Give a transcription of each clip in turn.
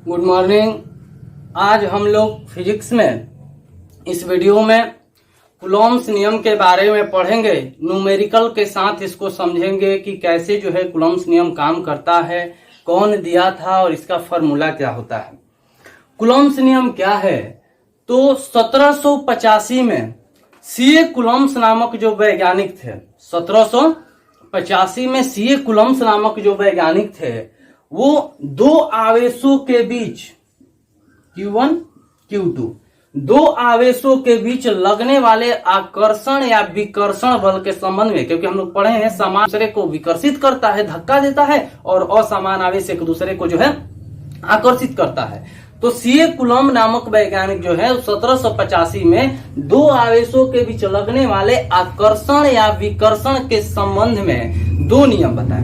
Good morning. आज हम लोग फिजिक्स में इस वीडियो में कूलॉम्स नियम के बारे में पढ़ेंगे। न्यूमेरिकल के साथ इसको समझेंगे कि कैसे जो है कूलॉम्स नियम काम करता है, कौन दिया था और इसका फॉर्मूला क्या होता है। कूलॉम्स नियम क्या है? तो 1785 में सीए कूलॉम्स नामक जो वैज्ञानिक थे, 1785 में सीए कूलॉम्स नामक जो वैज्ञानिक थे, वो दो आवेशों के बीच Q1 Q2 दो आवेशों के बीच लगने वाले आकर्षण या विकर्षण बल के संबंध में, क्योंकि हम लोग पढ़े हैं समान दूसरे को विकर्षित करता है, धक्का देता है, और असमान आवेश एक दूसरे को जो है आकर्षित करता है। तो सीए कूलॉम नामक वैज्ञानिक जो है 1785 में दो आवेशों के बीच लगने वाले आकर्षण या विकर्षण के संबंध में दो नियम बताए,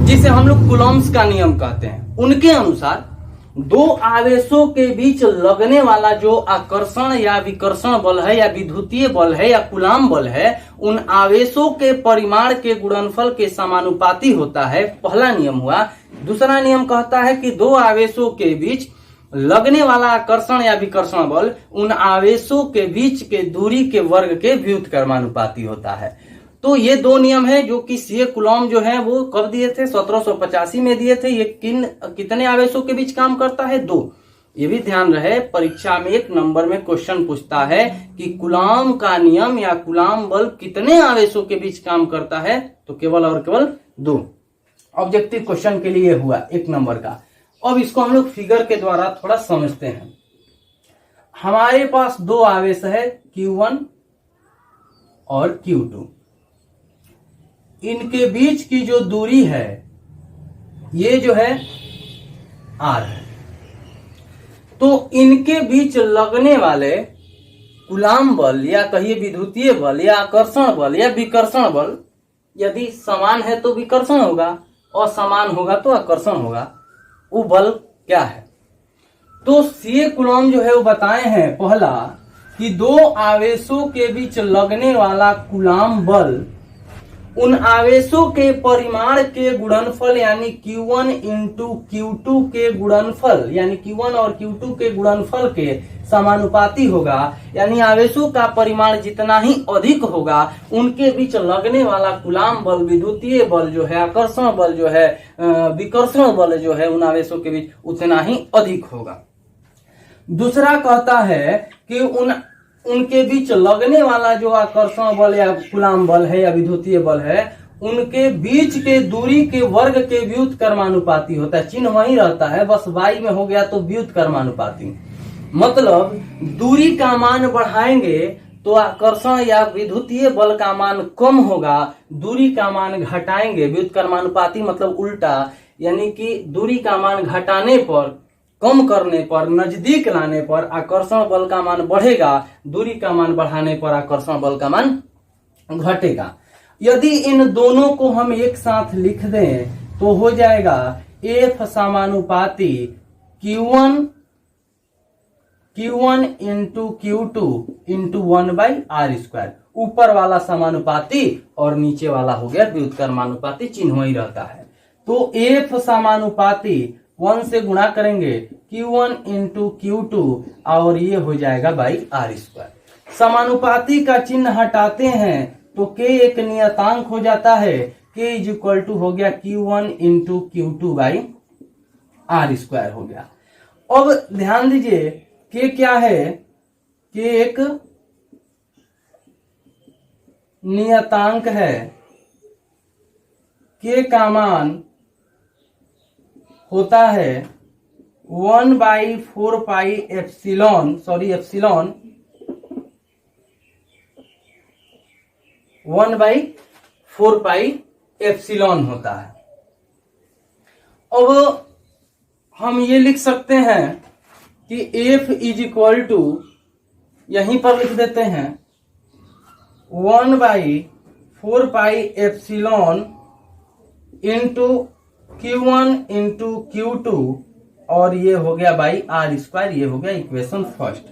जिसे हम लोग कूलॉम्स का नियम कहते हैं। उनके अनुसार दो आवेशों के बीच लगने वाला जो आकर्षण या विकर्षण बल है या विद्युतीय बल है या कूलॉम बल है, उन आवेशों के परिमाण के गुणनफल के समानुपाती होता है। पहला नियम हुआ। दूसरा नियम कहता है कि दो आवेशों के बीच लगने वाला आकर्षण या विकर्षण बल उन आवेशों के बीच के दूरी के वर्ग के व्युत्क्रमानुपाती होता है। तो ये दो नियम है जो कि सीए कूलॉम जो है वो कब दिए थे? 1785 में दिए थे। ये कितने आवेशों के बीच काम करता है? दो। ये भी ध्यान रहे, परीक्षा में एक नंबर में क्वेश्चन पूछता है कि कूलॉम का नियम या कूलॉम बल कितने आवेशों के बीच काम करता है, तो केवल और केवल दो। ऑब्जेक्टिव क्वेश्चन के लिए हुआ एक नंबर का। अब इसको हम लोग फिगर के द्वारा थोड़ा समझते हैं। हमारे पास दो आवेश है Q1 और Q2। इनके बीच की जो दूरी है ये जो है R है। तो इनके बीच लगने वाले कूलॉम बल या कहिए विद्युतीय बल या आकर्षण बल या विकर्षण बल, यदि समान है तो विकर्षण होगा, असमान होगा तो आकर्षण होगा। वो बल क्या है? तो सीए कूलॉम जो है वो बताए हैं पहला कि दो आवेशों के बीच लगने वाला कूलॉम बल उन आवेशों के परिमाण के गुणनफल यानी Q1 इंटू Q2 के गुणनफल यानी Q1 और Q2 के गुणनफल के समानुपाती होगा। यानी आवेशों का परिमाण जितना ही अधिक होगा उनके बीच लगने वाला कूलॉम बल, विद्युतीय बल जो है, आकर्षण बल जो है, विकर्षण बल जो है, उन आवेशों के बीच उतना ही अधिक होगा। दूसरा कहता है कि उनके बीच लगने वाला जो आकर्षण बल या कूलॉम बल है या विद्युतीय बल है, उनके बीच के दूरी के वर्ग के व्युत्क्रमानुपाती होता है। चिन्ह वही रहता है, बस y में हो गया तो व्युत्क्रमानुपाती। मतलब दूरी का मान बढ़ाएंगे तो आकर्षण या विद्युतीय बल का मान कम होगा, दूरी का मान घटाएंगे, व्युत्क्रमानुपाती मतलब उल्टा, यानी कि दूरी का मान घटाने पर, कम करने पर, नजदीक लाने पर आकर्षण बल का मान बढ़ेगा, दूरी का मान बढ़ाने पर आकर्षण बल का मान घटेगा। यदि इन दोनों को हम एक साथ लिख दें तो हो जाएगा F समानुपाती Q1 into Q2 into 1/r²। ऊपर वाला समानुपाती और नीचे वाला हो गया व्युत्क्रमानुपाती, चिन्ह वही रहता है। तो F समानुपाती 1 से गुणा करेंगे Q1 इंटू Q2 और ये हो जाएगा r²। समानुपाती का चिन्ह हटाते हैं तो K एक नियतांक हो जाता है, K इज इक्वल टू हो गया Q1 इंटू Q2 r² हो गया। अब ध्यान दीजिए K क्या है? K एक नियतांक है। K का मान होता है 1/4 पाई एप्सिलॉन 1/4 पाई एप्सिलॉन होता है। अब हम ये लिख सकते हैं कि F इज इक्वल टू, यहीं पर लिख देते हैं 1/4 pi epsilon into Q1 into Q2 और ये हो गया r²। ये हो गया इक्वेशन फर्स्ट।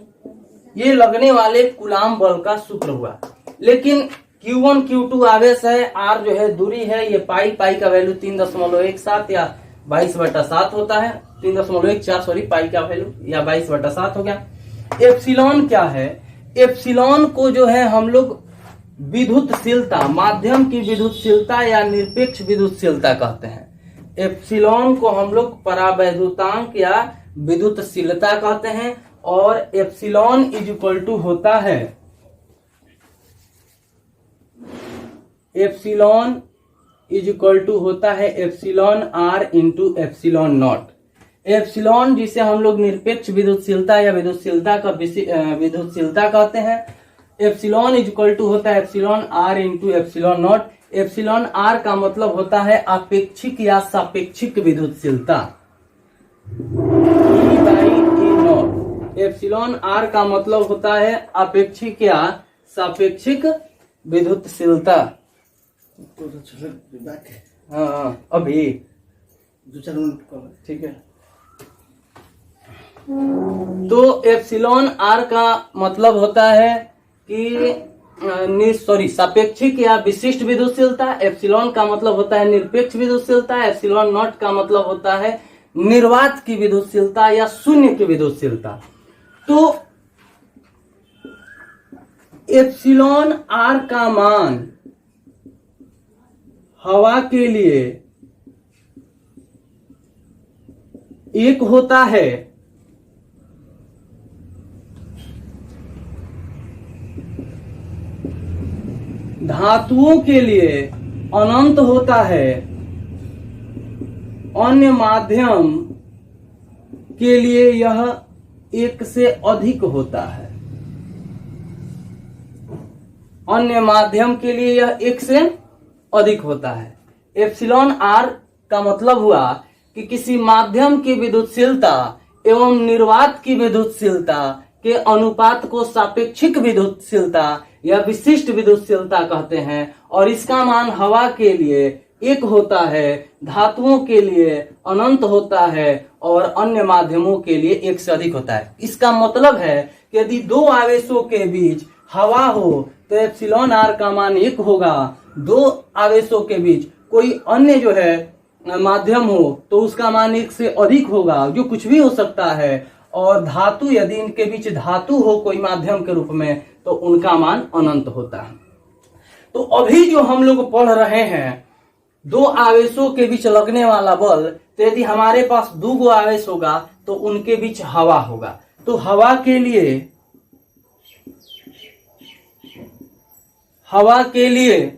ये लगने वाले कूलॉम बल का सूत्र हुआ। लेकिन Q1 Q2 आवेश है, R जो है दूरी है, ये पाई का वैल्यू 3.17 या 22/7 होता है, 3.14 सॉरी पाई का वैल्यू, या 22/7 हो गया। एप्सिलॉन क्या है? एप्सिलॉन को जो है हम लोग विद्युतशीलता, माध्यम की विद्युतशीलता या निरपेक्ष विद्युतशीलता कहते हैं। एप्सिलॉन को हम लोग परावैद्युतांक या विद्युतशीलता कहते हैं। और एप्सिलॉन इज इक्वल टू होता है, एप्सिलॉन इज इक्वल टू होता है epsilon R into epsilon naught. Epsilon जिसे हम लोग निरपेक्ष विद्युतशीलता या विद्युतशीलता का विद्युतशीलता कहते हैं। एप्सिलॉन इज इक्वल टू होता है epsilon R into epsilon naught. Epsilon R का मतलब होता है अपेक्षिक या सापेक्षिक विद्युतशीलता, E/E0। एप्सिलॉन आर का मतलब होता है अपेक्षिक या सापेक्षिक विद्युतशीलता। हाँ अभी 2-4 मिनट ठीक है। तो एप्सिलॉन आर का मतलब होता है कि सापेक्षिक या विशिष्ट विद्युतशीलता। एप्सिलॉन का मतलब होता है निरपेक्ष विद्युतशीलता। एप्सिलॉन नॉट का मतलब होता है निर्वात की विद्युतशीलता या शून्य की विद्युतशीलता। तो एप्सिलॉन आर का मान हवा के लिए 1 होता है, धातुओं के लिए अनंत होता है, अन्य माध्यम के लिए यह 1 से अधिक होता है। अन्य माध्यम के लिए यह 1 से अधिक होता है। एप्सिलॉन आर का मतलब हुआ कि किसी माध्यम की विद्युतशीलता एवं निर्वात की विद्युतशीलता के अनुपात को सापेक्षिक विद्युतशीलता या विशिष्ट विद्युतशीलता कहते हैं। और इसका मान हवा के लिए 1 होता है, धातुओं के लिए अनंत होता है और अन्य माध्यमों के लिए 1 से अधिक होता है। इसका मतलब है कि यदि 2 आवेशों के बीच हवा हो तो एप्सिलॉन आर का मान 1 होगा। 2 आवेशों के बीच कोई अन्य जो है माध्यम हो तो उसका मान 1 से अधिक होगा, जो कुछ भी हो सकता है। और धातु, यदि इनके बीच धातु हो कोई माध्यम के रूप में, तो उनका मान अनंत होता है। तो अभी जो हम लोग पढ़ रहे हैं 2 आवेशों के बीच लगने वाला बल, तो यदि हमारे पास 2 आवेश होगा तो उनके बीच हवा होगा। तो हवा के लिए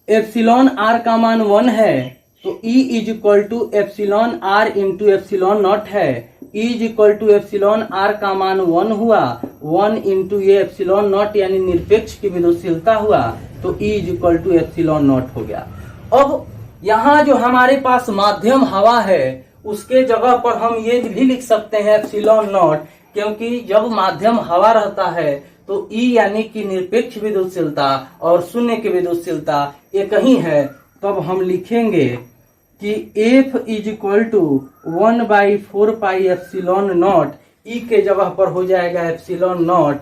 एप्सिलॉन आर का मान 1 है, तो E is equal to epsilon R into epsilon naught है। E is equal to epsilon R का मान 1 हुआ, 1 इंटू ये एप्सिलॉन नॉट यानी निरपेक्ष की विद्युतशीलता हुआ, तो E is equal to epsilon naught हो गया। अब यहाँ जो हमारे पास माध्यम हवा है उसके जगह पर हम ये भी लिख सकते हैं एप्सिलॉन नॉट, क्योंकि जब माध्यम हवा रहता है तो E यानी कि निरपेक्ष विद्युतशीलता और शून्य की विद्युतशीलता एक ही है। तब हम लिखेंगे कि F is equal to 1/4 pi epsilon naught, E के जगह पर हो जाएगा epsilon naught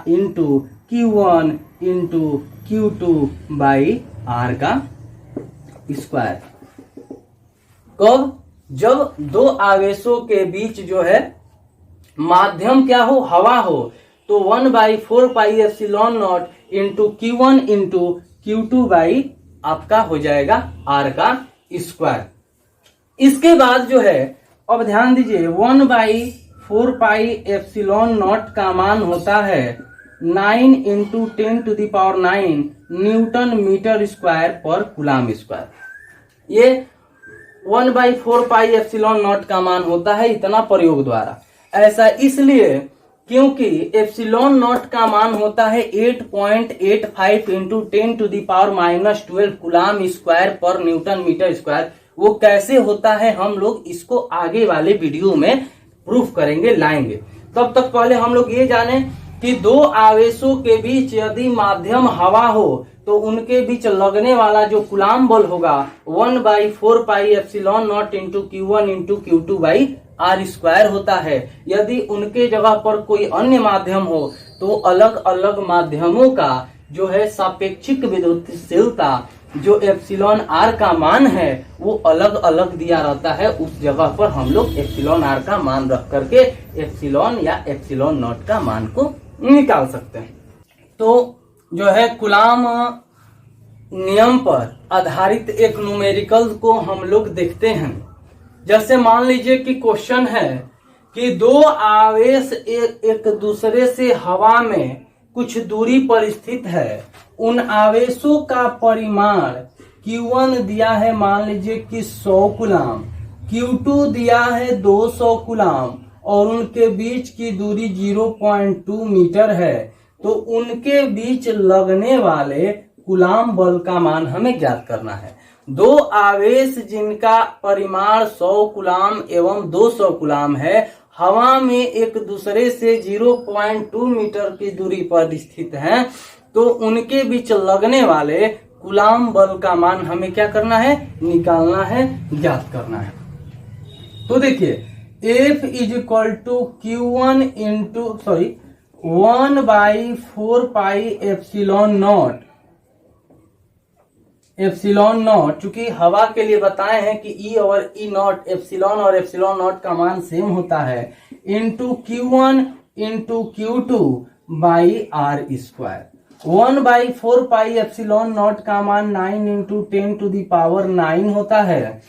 into Q1 into Q2 by R का स्क्वायर। कब? जब 2 आवेशों के बीच जो है माध्यम क्या हो, हवा हो, तो 1/4 pi epsilon naught into Q1 into Q2 by आपका हो जाएगा R का स्क्वायर। इसके बाद जो है, अब ध्यान दीजिए, 1/4 पाई एप्सिलॉन नॉट का मान होता है 9 इंटू 10⁹ न्यूटन मीटर स्क्वायर पर कूलाम स्क्वायर। ये 1/4 पाई एप्सिलॉन नॉट का मान होता है इतना प्रयोग द्वारा। ऐसा इसलिए क्योंकि एप्सिलॉन नॉट का मान होता है 8.85 इंटू 10⁻⁻12 कूलाम स्क्वायर पर न्यूटन मीटर स्क्वायर। वो कैसे होता है हम लोग इसको आगे वाले वीडियो में प्रूफ करेंगे, लाएंगे। तब तक पहले हम लोग ये जाने कि 2 आवेशों के बीच यदि माध्यम हवा हो तो उनके बीच लगने वाला जो कूलाम बल होगा 1/4 pi epsilon naught into Q1 into Q2 by R square होता है। यदि उनके जगह पर कोई अन्य माध्यम हो तो अलग अलग माध्यमों का जो है सापेक्षिक विद्युतशीलता जो एप्सिलॉन आर का मान है वो अलग अलग दिया रहता है, उस जगह पर हम लोग एप्सिलॉन आर का मान रख करके एप्सिलॉन या एप्सिलॉन नॉट का मान को निकाल सकते हैं। तो जो है कूलाम नियम पर आधारित एक न्यूमेरिकल को हम लोग देखते हैं। जैसे मान लीजिए कि क्वेश्चन है कि दो आवेश एक दूसरे से हवा में कुछ दूरी पर स्थित है, उन आवेशों का परिमाण Q1 दिया है मान लीजिए कि 100 कूलाम, Q2 दिया है 200 कूलाम और उनके बीच की दूरी 0.2 मीटर है। तो उनके बीच लगने वाले कूलाम बल का मान हमें ज्ञात करना है। दो आवेश जिनका परिमाण 100 कूलाम एवं 200 कूलाम है, हवा में एक दूसरे से 0.2 मीटर की दूरी पर स्थित हैं, तो उनके बीच लगने वाले कूलाम बल का मान हमें क्या करना है, निकालना है, ज्ञात करना है। तो देखिए F is equal to Q1 into 1/4 pi epsilon naught, चूंकि हवा के लिए बताए हैं कि E और E नॉट, एप्सिलॉन और एप्सिलॉन नॉट का मान सेम होता है, into Q1 into Q2 by R square. 1/4 pi epsilon naught का मान 9 इंटू 10⁻9 होता है।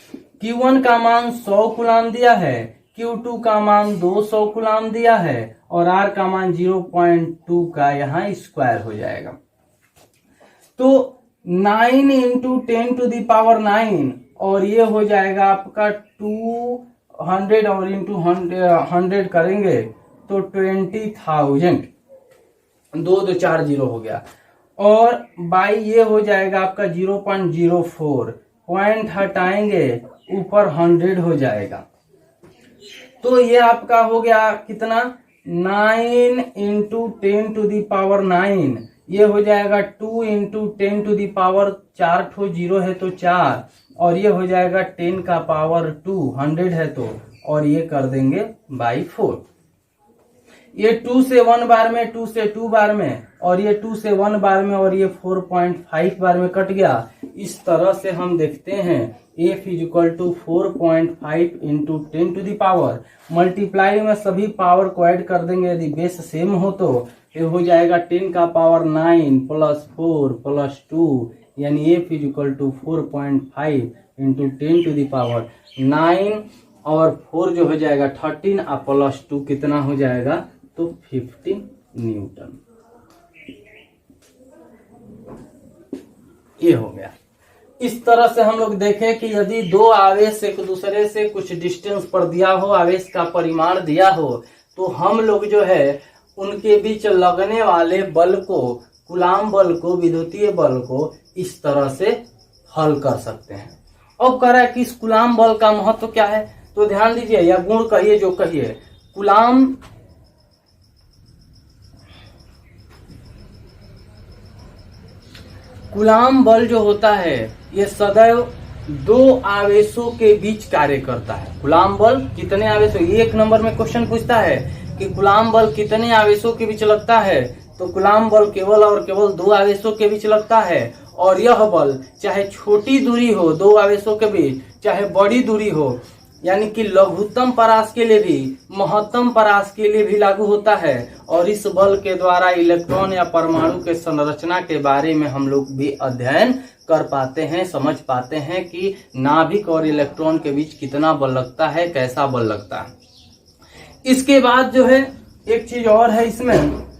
Q1 का मान 100 कूलाम दिया है, Q2 का मान 200 कूलाम दिया है और R का मान 0.2 का यहाँ स्क्वायर हो जाएगा। तो 9 इंटू 10⁻9 और ये हो जाएगा आपका 200 और इंटू 100 करेंगे तो 20,000, 2 2 4 0 हो गया और बाई ये हो जाएगा आपका 0.04, पॉइंट हटाएंगे ऊपर 100 हो जाएगा। तो ये आपका हो गया कितना, 9 इंटू 10�9, ये हो जाएगा 2 इंटू 10⁻4, ठो 0 है तो 4 और ये हो जाएगा 10 का पावर 2, 100 है तो, और ये कर देंगे बाई 4। ये 2 से 1 बार में, 2 से 2 बार में और ये 2 से 1 बार में और ये 4.5 बार में कट गया। इस तरह से हम देखते हैं F is equal to 4.5 into 10⁻, multiply में सभी पावर को ऐड कर देंगे, यदि बेस सेम हो तो ये हो जाएगा 10 का पावर 9 प्लस 4 प्लस 2, यानी F is equal to 4.5 into 10⁻9 और 4 जो हो जाएगा 13 और प्लस 2 कितना हो जाएगा, तो 15 न्यूटन। ये हो गया। इस तरह से हम लोग देखें कि यदि दो आवेश एक दूसरे से कुछ डिस्टेंस पर दिया हो, आवेश का परिमाण दिया हो, तो हम लोग जो है उनके बीच लगने वाले बल को, कूलाम बल को, विद्युतीय बल को इस तरह से हल कर सकते हैं। अब कह रहा है कि इस कूलाम बल का महत्व क्या है, तो ध्यान दीजिए, या गुण कहिए जो कहिए, कूलाम बल जो होता है ये सदैव दो आवेशों के बीच कार्य करता है। कूलाम बल कितने आवेशों, एक नंबर में क्वेश्चन पूछता है कि कूलाम बल कितने आवेशों के बीच लगता है, तो कूलाम बल केवल और केवल दो आवेशों के बीच लगता है। और यह बल चाहे छोटी दूरी हो दो आवेशों के बीच, चाहे बड़ी दूरी हो, यानी कि लघुत्तम परास के लिए भी, महत्तम परास के लिए भी लागू होता है। और इस बल के द्वारा इलेक्ट्रॉन या परमाणु के संरचना के बारे में हम लोग भी अध्ययन कर पाते हैं, समझ पाते हैं कि नाभिक और इलेक्ट्रॉन के बीच कितना बल लगता है, कैसा बल लगता है। इसके बाद जो है एक चीज और है इसमें,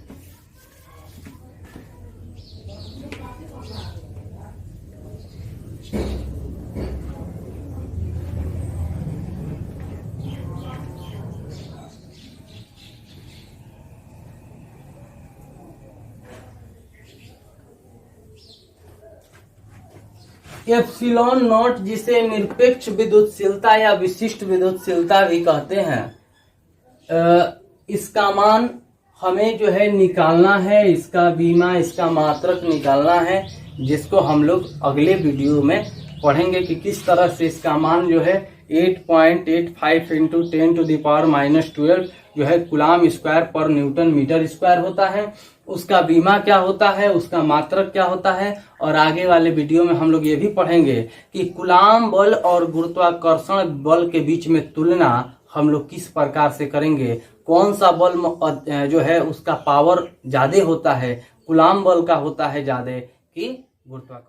एप्सिलॉन नॉट, जिसे निरपेक्ष विद्युतशीलता या विशिष्ट विद्युतशीलता भी कहते हैं, इसका मान हमें जो है निकालना है, इसका बीमा, इसका मात्रक निकालना है, जिसको हम लोग अगले वीडियो में पढ़ेंगे कि किस तरह से इसका मान जो है 8.85 इंटू 10⁻⁻12 जो है कूलाम स्क्वायर पर न्यूटन मीटर स्क्वायर होता है। उसका बीमा क्या होता है, उसका मात्रक क्या होता है, और आगे वाले वीडियो में हम लोग ये भी पढ़ेंगे कि कूलाम बल और गुरुत्वाकर्षण बल के बीच में तुलना हम लोग किस प्रकार से करेंगे, कौन सा बल जो है उसका पावर ज्यादा होता है, कूलाम बल का होता है ज्यादा कि गुरुत्वाकर्षण।